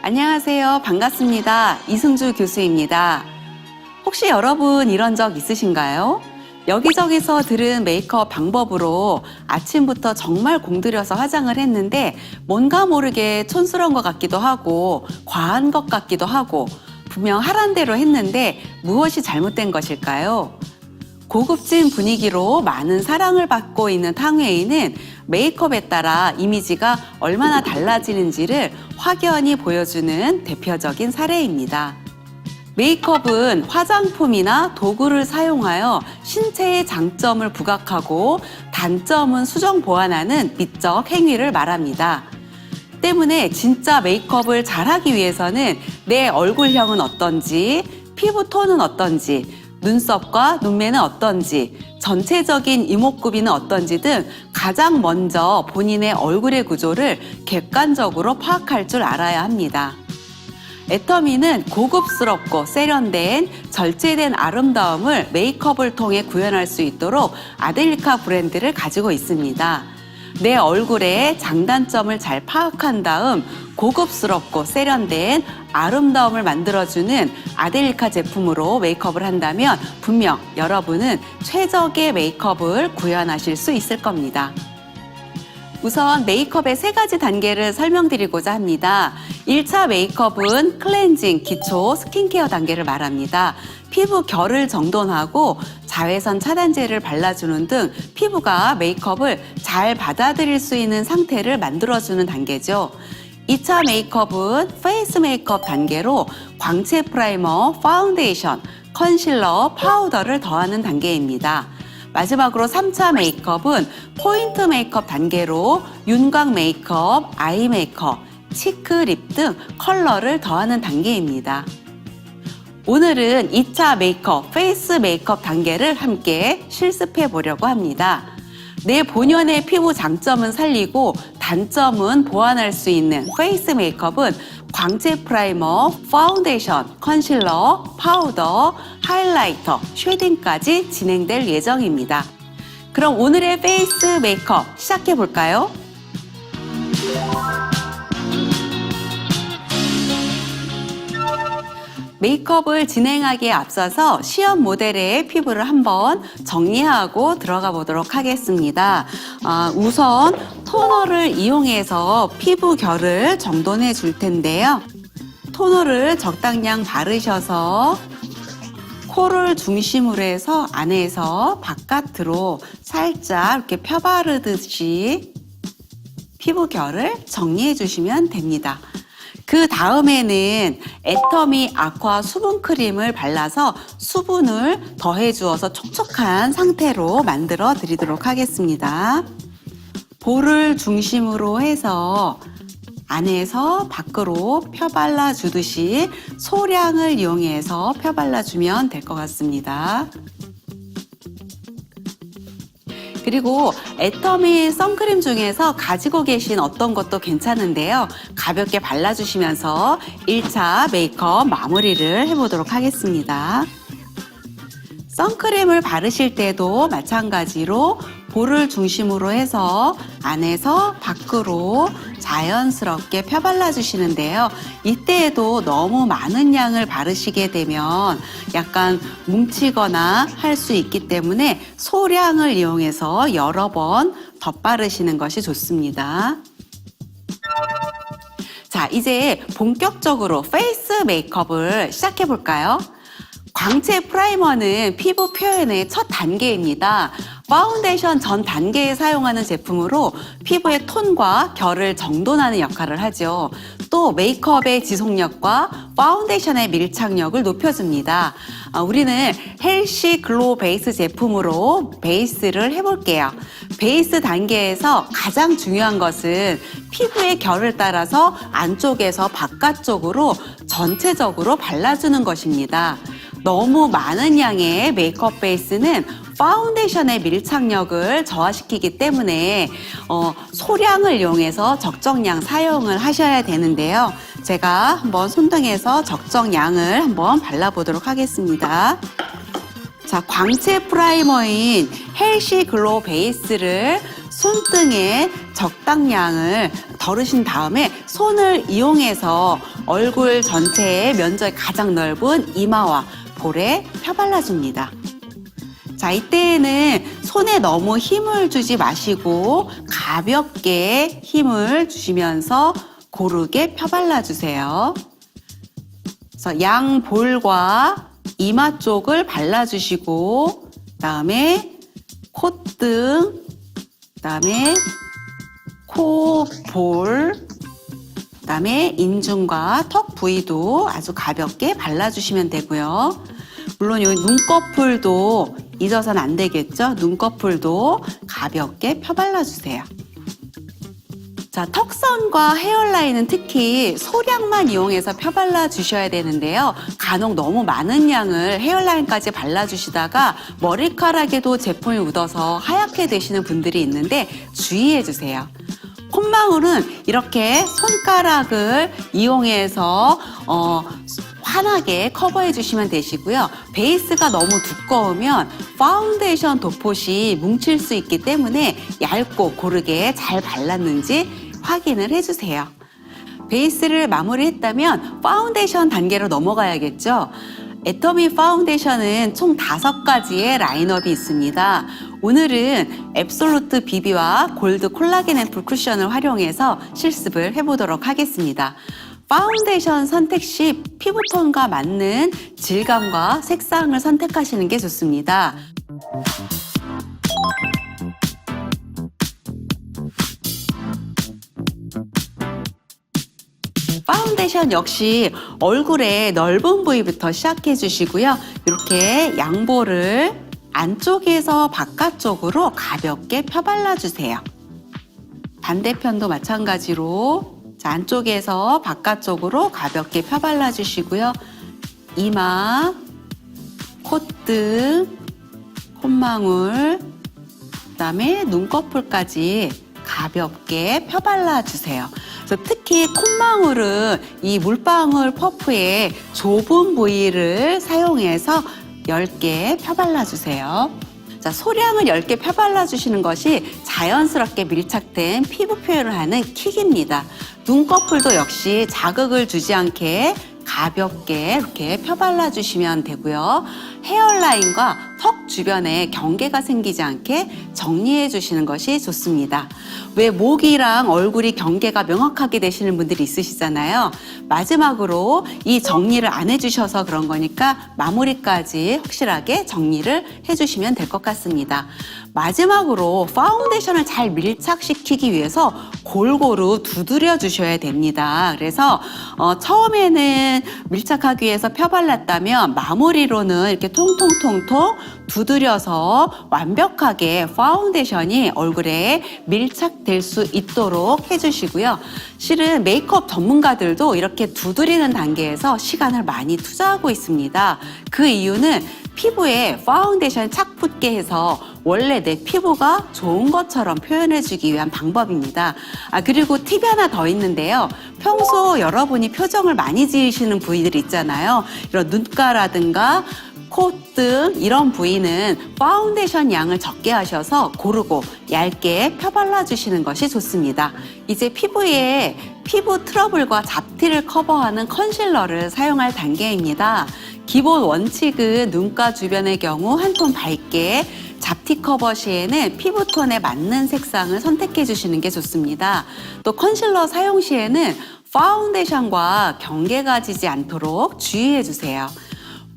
안녕하세요. 반갑습니다. 이승주 교수입니다. 혹시 여러분 이런 적 있으신가요? 여기저기서 들은 메이크업 방법으로 아침부터 정말 공들여서 화장을 했는데 뭔가 모르게 촌스러운 것 같기도 하고 과한 것 같기도 하고 분명 하란 대로 했는데 무엇이 잘못된 것일까요? 고급진 분위기로 많은 사랑을 받고 있는 탕웨이는 메이크업에 따라 이미지가 얼마나 달라지는지를 확연히 보여주는 대표적인 사례입니다. 메이크업은 화장품이나 도구를 사용하여 신체의 장점을 부각하고 단점은 수정 보완하는 미적 행위를 말합니다. 때문에 진짜 메이크업을 잘하기 위해서는 내 얼굴형은 어떤지, 피부 톤은 어떤지, 눈썹과 눈매는 어떤지, 전체적인 이목구비는 어떤지 등 가장 먼저 본인의 얼굴의 구조를 객관적으로 파악할 줄 알아야 합니다. 애터미는 고급스럽고 세련된 절제된 아름다움을 메이크업을 통해 구현할 수 있도록 아델리카 브랜드를 가지고 있습니다. 내 얼굴의 장단점을 잘 파악한 다음 고급스럽고 세련된 아름다움을 만들어주는 아델리카 제품으로 메이크업을 한다면 분명 여러분은 최적의 메이크업을 구현하실 수 있을 겁니다. 우선 메이크업의 3가지 단계를 설명드리고자 합니다. 1차 메이크업은 클렌징, 기초, 스킨케어 단계를 말합니다. 피부 결을 정돈하고 자외선 차단제를 발라주는 등 피부가 메이크업을 잘 받아들일 수 있는 상태를 만들어주는 단계죠. 2차 메이크업은 페이스 메이크업 단계로 광채 프라이머, 파운데이션, 컨실러, 파우더를 더하는 단계입니다. 마지막으로 3차 메이크업은 포인트 메이크업 단계로 윤곽 메이크업, 아이 메이크업, 치크, 립 등 컬러를 더하는 단계입니다. 오늘은 2차 메이크업, 페이스 메이크업 단계를 함께 실습해 보려고 합니다. 내 본연의 피부 장점은 살리고 단점은 보완할 수 있는 페이스 메이크업은 광채 프라이머, 파운데이션, 컨실러, 파우더, 하이라이터, 쉐딩까지 진행될 예정입니다. 그럼 오늘의 페이스 메이크업 시작해 볼까요? 메이크업을 진행하기에 앞서서 시험 모델의 피부를 한번 정리하고 들어가 보도록 하겠습니다. 우선 토너를 이용해서 피부 결을 정돈해 줄 텐데요. 토너를 적당량 바르셔서 코를 중심으로 해서 안에서 바깥으로 살짝 이렇게 펴바르듯이 피부 결을 정리해 주시면 됩니다. 그 다음에는 애터미 아쿠아 수분 크림을 발라서 수분을 더해 주어서 촉촉한 상태로 만들어 드리도록 하겠습니다. 볼을 중심으로 해서 안에서 밖으로 펴발라 주듯이 소량을 이용해서 펴발라 주면 될 것 같습니다. 그리고 애터미 선크림 중에서 가지고 계신 어떤 것도 괜찮은데요. 가볍게 발라주시면서 1차 메이크업 마무리를 해보도록 하겠습니다. 선크림을 바르실 때도 마찬가지로 볼을 중심으로 해서 안에서 밖으로 자연스럽게 펴발라 주시는데요. 이때에도 너무 많은 양을 바르시게 되면 약간 뭉치거나 할 수 있기 때문에 소량을 이용해서 여러 번 덧바르시는 것이 좋습니다. 자, 이제 본격적으로 페이스 메이크업을 시작해 볼까요? 광채 프라이머는 피부 표현의 첫 단계입니다. 파운데이션 전 단계에 사용하는 제품으로 피부의 톤과 결을 정돈하는 역할을 하죠. 또 메이크업의 지속력과 파운데이션의 밀착력을 높여줍니다. 우리는 헬시 글로우 베이스 제품으로 베이스를 해볼게요. 베이스 단계에서 가장 중요한 것은 피부의 결을 따라서 안쪽에서 바깥쪽으로 전체적으로 발라주는 것입니다. 너무 많은 양의 메이크업 베이스는 파운데이션의 밀착력을 저하시키기 때문에 소량을 이용해서 적정량 사용을 하셔야 되는데요. 제가 한번 손등에서 적정량을 한번 발라보도록 하겠습니다. 자, 광채 프라이머인 헬시 글로우 베이스를 손등에 적당량을 덜으신 다음에 손을 이용해서 얼굴 전체의 면적이 가장 넓은 이마와 볼에 펴발라줍니다. 자, 이때에는 손에 너무 힘을 주지 마시고 가볍게 힘을 주시면서 고르게 펴발라주세요. 그래서 양 볼과 이마 쪽을 발라주시고 그다음에 콧등, 그다음에 코, 볼, 그다음에 인중과 턱 부위도 아주 가볍게 발라주시면 되고요. 물론 이 눈꺼풀도 잊어서는 안 되겠죠? 눈꺼풀도 가볍게 펴발라주세요. 자, 턱선과 헤어라인은 특히 소량만 이용해서 펴발라 주셔야 되는데요. 간혹 너무 많은 양을 헤어라인까지 발라주시다가 머리카락에도 제품이 묻어서 하얗게 되시는 분들이 있는데 주의해 주세요. 콧망울은 이렇게 손가락을 이용해서 환하게 커버해 주시면 되시고요. 베이스가 너무 두꺼우면 파운데이션 도포시 뭉칠 수 있기 때문에 얇고 고르게 잘 발랐는지 확인을 해주세요. 베이스를 마무리했다면 파운데이션 단계로 넘어가야겠죠. 애터미 파운데이션은 총 5가지의 라인업이 있습니다. 오늘은 앱솔루트 BB와 골드 콜라겐 앰플 쿠션을 활용해서 실습을 해보도록 하겠습니다. 파운데이션 선택 시 피부톤과 맞는 질감과 색상을 선택하시는 게 좋습니다. 파운데이션 역시 얼굴의 넓은 부위부터 시작해 주시고요. 이렇게 양볼을 안쪽에서 바깥쪽으로 가볍게 펴발라 주세요. 반대편도 마찬가지로 안쪽에서 바깥쪽으로 가볍게 펴발라 주시고요. 이마, 콧등, 콧망울, 그다음에 눈꺼풀까지 가볍게 펴발라 주세요. 그래서 특히 콧망울은 이 물방울 퍼프의 좁은 부위를 사용해서 얇게 펴발라 주세요. 자, 소량을 얇게 펴발라 주시는 것이 자연스럽게 밀착된 피부 표현을 하는 킥입니다. 눈꺼풀도 역시 자극을 주지 않게 가볍게 이렇게 펴발라 주시면 되고요. 헤어라인과 턱 주변에 경계가 생기지 않게 정리해 주시는 것이 좋습니다. 왜 목이랑 얼굴이 경계가 명확하게 되시는 분들이 있으시잖아요. 마지막으로 이 정리를 안 해주셔서 그런 거니까 마무리까지 확실하게 정리를 해주시면 될 것 같습니다. 마지막으로 파운데이션을 잘 밀착시키기 위해서 골고루 두드려 주셔야 됩니다. 그래서 처음에는 밀착하기 위해서 펴발랐다면 마무리로는 이렇게 통통통통 두드려서 완벽하게 파운데이션이 얼굴에 밀착될 수 있도록 해주시고요. 실은 메이크업 전문가들도 이렇게 두드리는 단계에서 시간을 많이 투자하고 있습니다. 그 이유는 피부에 파운데이션이 착 붙게 해서 원래 내 피부가 좋은 것처럼 표현해주기 위한 방법입니다. 그리고 팁이 하나 더 있는데요. 평소 여러분이 표정을 많이 지으시는 부위들 있잖아요. 이런 눈가라든가 콧등 이런 부위는 파운데이션 양을 적게 하셔서 고르고 얇게 펴발라주시는 것이 좋습니다. 이제 피부에 피부 트러블과 잡티를 커버하는 컨실러를 사용할 단계입니다. 기본 원칙은 눈가 주변의 경우 한 톤 밝게, 잡티 커버 시에는 피부톤에 맞는 색상을 선택해 주시는 게 좋습니다. 또 컨실러 사용 시에는 파운데이션과 경계가 지지 않도록 주의해 주세요.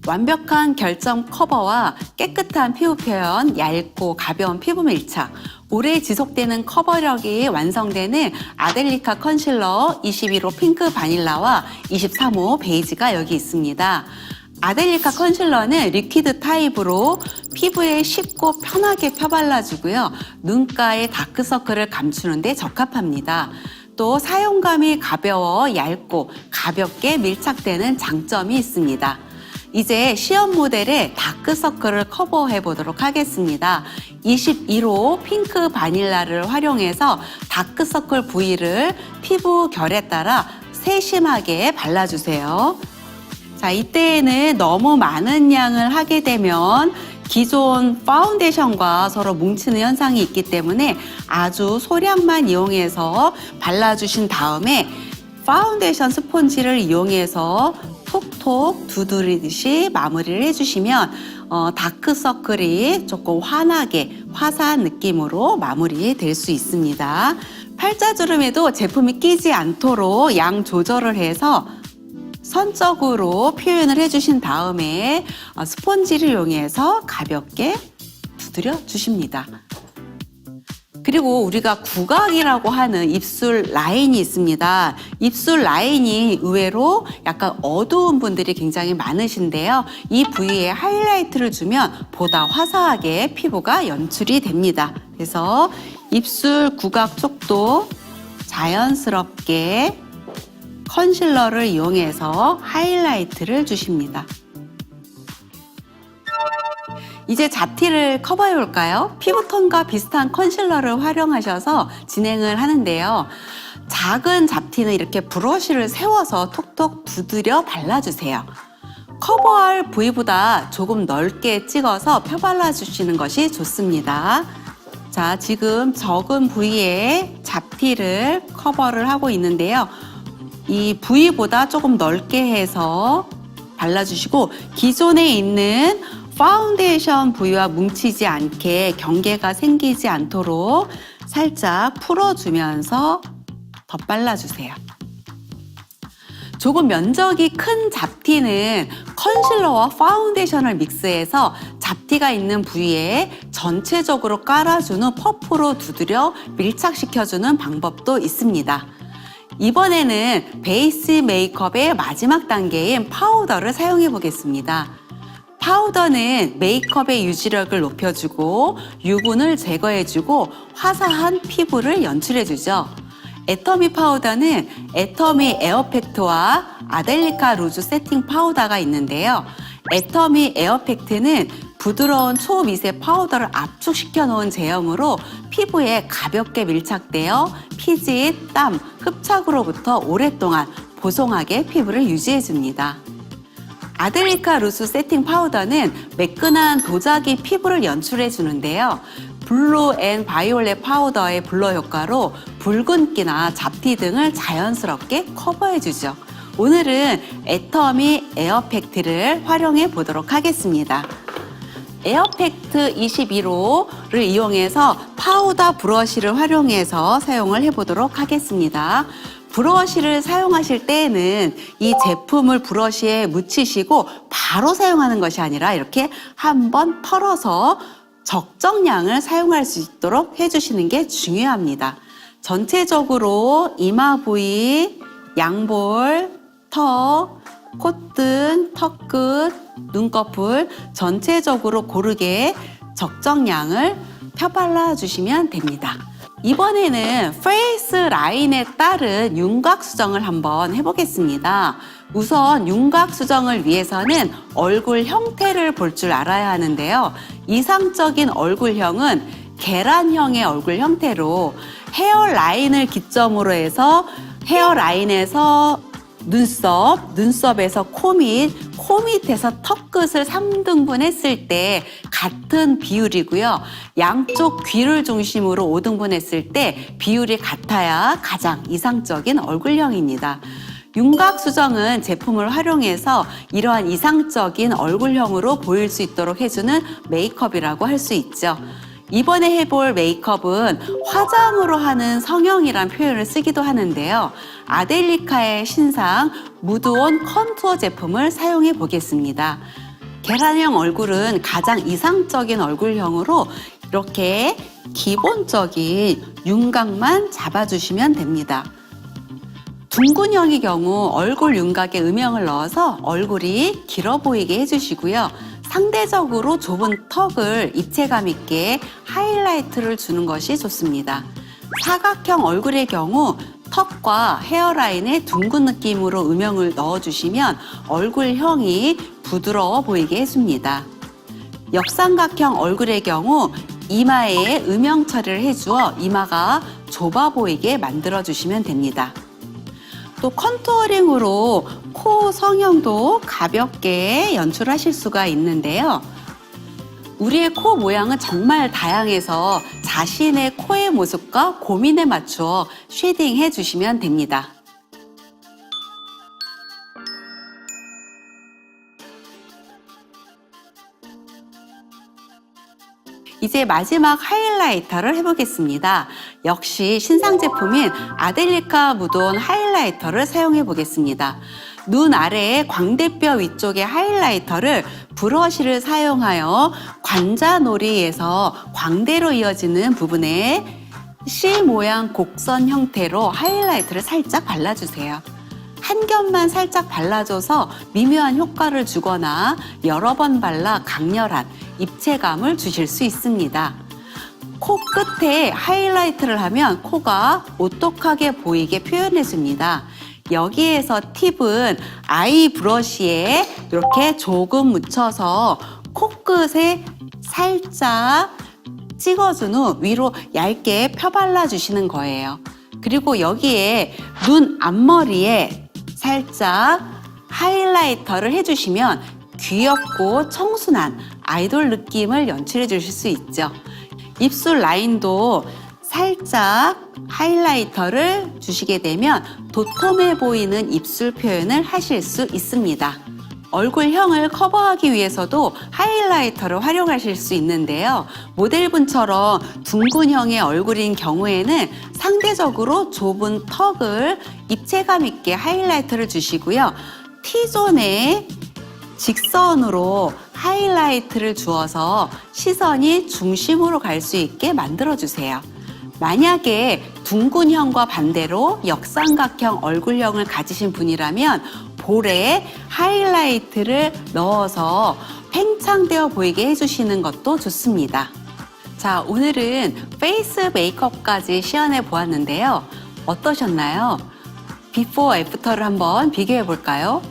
완벽한 결점 커버와 깨끗한 피부 표현, 얇고 가벼운 피부 밀착, 오래 지속되는 커버력이 완성되는 아델리카 컨실러 21호 핑크 바닐라와 23호 베이지가 여기 있습니다. 아델리카 컨실러는 리퀴드 타입으로 피부에 쉽고 편하게 펴발라주고요. 눈가의 다크서클을 감추는 데 적합합니다. 또 사용감이 가벼워 얇고 가볍게 밀착되는 장점이 있습니다. 이제 시험 모델의 다크서클을 커버해 보도록 하겠습니다. 21호 핑크 바닐라를 활용해서 다크서클 부위를 피부 결에 따라 세심하게 발라주세요. 자, 이때에는 너무 많은 양을 하게 되면 기존 파운데이션과 서로 뭉치는 현상이 있기 때문에 아주 소량만 이용해서 발라주신 다음에 파운데이션 스폰지를 이용해서 톡톡 두드리듯이 마무리를 해주시면 다크서클이 조금 환하게 화사한 느낌으로 마무리될 수 있습니다. 팔자주름에도 제품이 끼지 않도록 양 조절을 해서 선적으로 표현을 해주신 다음에 스폰지를 이용해서 가볍게 두드려 주십니다. 그리고 우리가 구각이라고 하는 입술 라인이 있습니다. 입술 라인이 의외로 약간 어두운 분들이 굉장히 많으신데요. 이 부위에 하이라이트를 주면 보다 화사하게 피부가 연출이 됩니다. 그래서 입술 구각 쪽도 자연스럽게 컨실러를 이용해서 하이라이트를 주십니다. 이제 잡티를 커버해 볼까요? 피부톤과 비슷한 컨실러를 활용하셔서 진행을 하는데요. 작은 잡티는 이렇게 브러쉬를 세워서 톡톡 두드려 발라주세요. 커버할 부위보다 조금 넓게 찍어서 펴발라주시는 것이 좋습니다. 자, 지금 적은 부위에 잡티를 커버를 하고 있는데요. 이 부위보다 조금 넓게 해서 발라주시고 기존에 있는 파운데이션 부위와 뭉치지 않게 경계가 생기지 않도록 살짝 풀어주면서 덧발라주세요. 조금 면적이 큰 잡티는 컨실러와 파운데이션을 믹스해서 잡티가 있는 부위에 전체적으로 깔아주는 퍼프로 두드려 밀착시켜주는 방법도 있습니다. 이번에는 베이스 메이크업의 마지막 단계인 파우더를 사용해 보겠습니다. 파우더는 메이크업의 유지력을 높여주고 유분을 제거해주고 화사한 피부를 연출해주죠. 애터미 파우더는 애터미 에어팩트와 아델리카 루즈 세팅 파우더가 있는데요. 애터미 에어팩트는 부드러운 초미세 파우더를 압축시켜 놓은 제형으로 피부에 가볍게 밀착되어 피지, 땀, 흡착으로부터 오랫동안 보송하게 피부를 유지해줍니다. 아델리카 루스 세팅 파우더는 매끈한 도자기 피부를 연출해 주는데요. 블루 앤 바이올렛 파우더의 블러 효과로 붉은기나 잡티 등을 자연스럽게 커버해 주죠. 오늘은 애터미 에어팩트를 활용해 보도록 하겠습니다. 에어팩트 21호를 이용해서 파우더 브러쉬를 활용해서 사용을 해보도록 하겠습니다. 브러쉬를 사용하실 때에는 이 제품을 브러쉬에 묻히시고 바로 사용하는 것이 아니라 이렇게 한번 털어서 적정량을 사용할 수 있도록 해주시는 게 중요합니다. 전체적으로 이마 부위, 양볼, 턱, 콧등, 턱끝, 눈꺼풀 전체적으로 고르게 적정량을 펴발라 주시면 됩니다. 이번에는 페이스 라인에 따른 윤곽 수정을 한번 해보겠습니다. 우선 윤곽 수정을 위해서는 얼굴 형태를 볼 줄 알아야 하는데요. 이상적인 얼굴형은 계란형의 얼굴 형태로 헤어라인을 기점으로 해서 헤어라인에서 눈썹, 눈썹에서 코 밑에서 턱끝을 3등분 했을 때 같은 비율이고요. 양쪽 귀를 중심으로 5등분 했을 때 비율이 같아야 가장 이상적인 얼굴형입니다. 윤곽 수정은 제품을 활용해서 이러한 이상적인 얼굴형으로 보일 수 있도록 해주는 메이크업이라고 할 수 있죠. 이번에 해볼 메이크업은 화장으로 하는 성형이란 표현을 쓰기도 하는데요. 아델리카의 신상 무드온 컨투어 제품을 사용해 보겠습니다. 계란형 얼굴은 가장 이상적인 얼굴형으로 이렇게 기본적인 윤곽만 잡아주시면 됩니다. 둥근형의 경우 얼굴 윤곽에 음영을 넣어서 얼굴이 길어 보이게 해주시고요. 상대적으로 좁은 턱을 입체감 있게 하이라이트를 주는 것이 좋습니다. 사각형 얼굴의 경우 턱과 헤어라인에 둥근 느낌으로 음영을 넣어주시면 얼굴형이 부드러워 보이게 해줍니다. 역삼각형 얼굴의 경우 이마에 음영 처리를 해주어 이마가 좁아 보이게 만들어주시면 됩니다. 또 컨투어링으로 코 성형도 가볍게 연출하실 수가 있는데요. 우리의 코 모양은 정말 다양해서 자신의 코의 모습과 고민에 맞추어 쉐딩 해주시면 됩니다. 이제 마지막 하이라이터를 해보겠습니다. 역시 신상 제품인 아델리카 무드온 하이라이터를 사용해 보겠습니다. 눈 아래에 광대뼈 위쪽의 하이라이터를 브러쉬를 사용하여 관자놀이에서 광대로 이어지는 부분에 C 모양 곡선 형태로 하이라이트를 살짝 발라주세요. 한 겹만 살짝 발라줘서 미묘한 효과를 주거나 여러 번 발라 강렬한 입체감을 주실 수 있습니다. 코 끝에 하이라이트를 하면 코가 오똑하게 보이게 표현해줍니다. 여기에서 팁은 아이 브러쉬에 이렇게 조금 묻혀서 코끝에 살짝 찍어준 후 위로 얇게 펴발라 주시는 거예요. 그리고 여기에 눈 앞머리에 살짝 하이라이터를 해주시면 귀엽고 청순한 아이돌 느낌을 연출해 주실 수 있죠. 입술 라인도 살짝 하이라이터를 주시게 되면 도톰해 보이는 입술 표현을 하실 수 있습니다. 얼굴형을 커버하기 위해서도 하이라이터를 활용하실 수 있는데요. 모델분처럼 둥근형의 얼굴인 경우에는 상대적으로 좁은 턱을 입체감 있게 하이라이터를 주시고요. T존에 직선으로 하이라이트를 주어서 시선이 중심으로 갈 수 있게 만들어주세요. 만약에 둥근형과 반대로 역삼각형 얼굴형을 가지신 분이라면 볼에 하이라이트를 넣어서 팽창되어 보이게 해주시는 것도 좋습니다. 자, 오늘은 페이스 메이크업까지 시연해 보았는데요. 어떠셨나요? 비포 애프터를 한번 비교해 볼까요?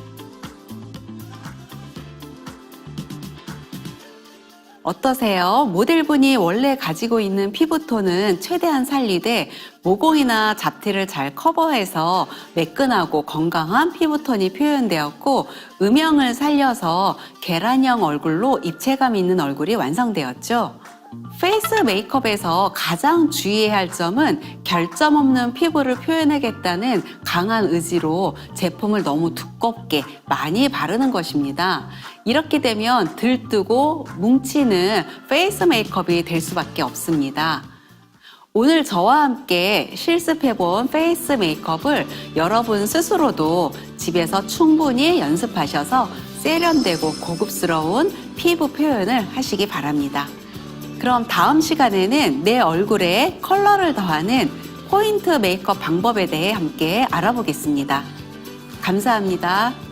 어떠세요? 모델분이 원래 가지고 있는 피부톤은 최대한 살리되 모공이나 잡티를 잘 커버해서 매끈하고 건강한 피부톤이 표현되었고 음영을 살려서 계란형 얼굴로 입체감 있는 얼굴이 완성되었죠. 페이스 메이크업에서 가장 주의해야 할 점은 결점 없는 피부를 표현하겠다는 강한 의지로 제품을 너무 두껍게 많이 바르는 것입니다. 이렇게 되면 들뜨고 뭉치는 페이스 메이크업이 될 수밖에 없습니다. 오늘 저와 함께 실습해본 페이스 메이크업을 여러분 스스로도 집에서 충분히 연습하셔서 세련되고 고급스러운 피부 표현을 하시기 바랍니다. 그럼 다음 시간에는 내 얼굴에 컬러를 더하는 포인트 메이크업 방법에 대해 함께 알아보겠습니다. 감사합니다.